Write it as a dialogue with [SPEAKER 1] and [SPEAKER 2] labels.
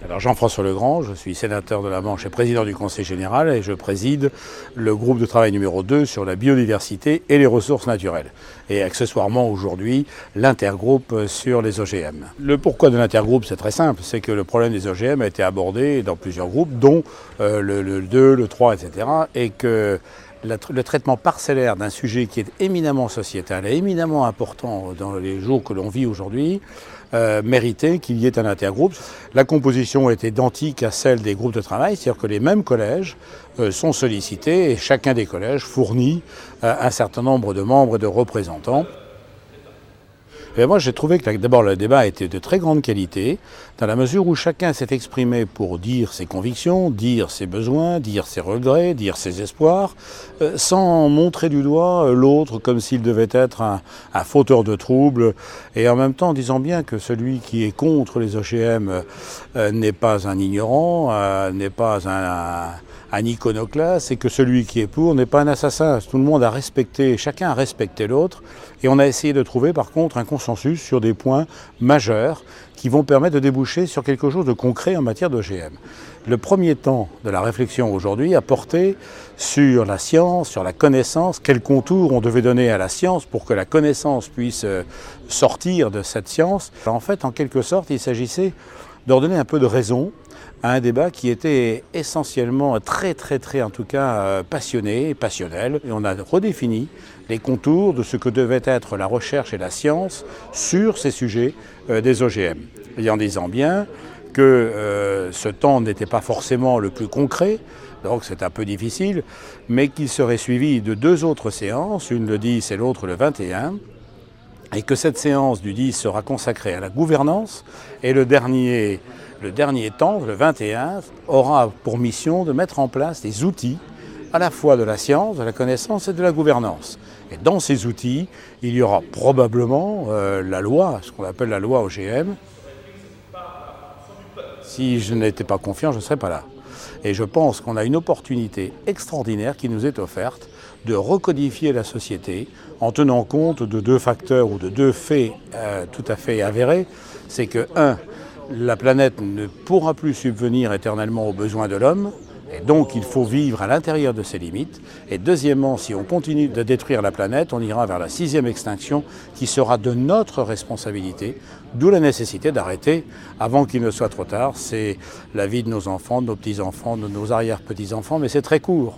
[SPEAKER 1] Alors Jean-François Legrand, je suis sénateur de la Manche et président du Conseil général et je préside le groupe de travail numéro 2 sur la biodiversité et les ressources naturelles. Et accessoirement aujourd'hui, l'intergroupe sur les OGM. Le pourquoi de l'intergroupe, c'est très simple, c'est que le problème des OGM a été abordé dans plusieurs groupes, dont le 2, le 3, etc. Et que le traitement parcellaire d'un sujet qui est éminemment sociétal et éminemment important dans les jours que l'on vit aujourd'hui, méritait qu'il y ait un intergroupe. La composition est identique à celle des groupes de travail, c'est-à-dire que les mêmes collèges sont sollicités et chacun des collèges fournit un certain nombre de membres et de représentants. Et moi, j'ai trouvé que d'abord le débat était de très grande qualité, dans la mesure où chacun s'est exprimé pour dire ses convictions, dire ses besoins, dire ses regrets, dire ses espoirs, sans montrer du doigt l'autre comme s'il devait être un fauteur de troubles, et en même temps en disant bien que celui qui est contre les OGM n'est pas un ignorant, n'est pas un iconoclaste, et que celui qui est pour n'est pas un assassin. Tout le monde a respecté, chacun a respecté l'autre, et on a essayé de trouver par contre un consensus sur des points majeurs qui vont permettre de déboucher sur quelque chose de concret en matière d'OGM. Le premier temps de la réflexion aujourd'hui a porté sur la science, sur la connaissance, quel contour on devait donner à la science pour que la connaissance puisse sortir de cette science. En fait, en quelque sorte, il s'agissait d'ordonner un peu de raison à un débat qui était essentiellement très en tout cas passionné et passionnel. Et on a redéfini les contours de ce que devait être la recherche et la science sur ces sujets des OGM. Et en disant bien que ce temps n'était pas forcément le plus concret, donc c'est un peu difficile, mais qu'il serait suivi de 2 autres séances, une le 10 et l'autre le 21, et que cette séance du 10 sera consacrée à la gouvernance, et le dernier temps, le 21, aura pour mission de mettre en place des outils à la fois de la science, de la connaissance et de la gouvernance. Et dans ces outils, il y aura probablement la loi, ce qu'on appelle la loi OGM. Si je n'étais pas confiant, je ne serais pas là. Et je pense qu'on a une opportunité extraordinaire qui nous est offerte de recodifier la société en tenant compte de 2 facteurs ou de 2 faits tout à fait avérés. C'est que, 1, la planète ne pourra plus subvenir éternellement aux besoins de l'homme, et donc il faut vivre à l'intérieur de ses limites. Et deuxièmement, si on continue de détruire la planète, on ira vers la 6e extinction qui sera de notre responsabilité, d'où la nécessité d'arrêter avant qu'il ne soit trop tard. C'est la vie de nos enfants, de nos petits-enfants, de nos arrière-petits-enfants, mais c'est très court.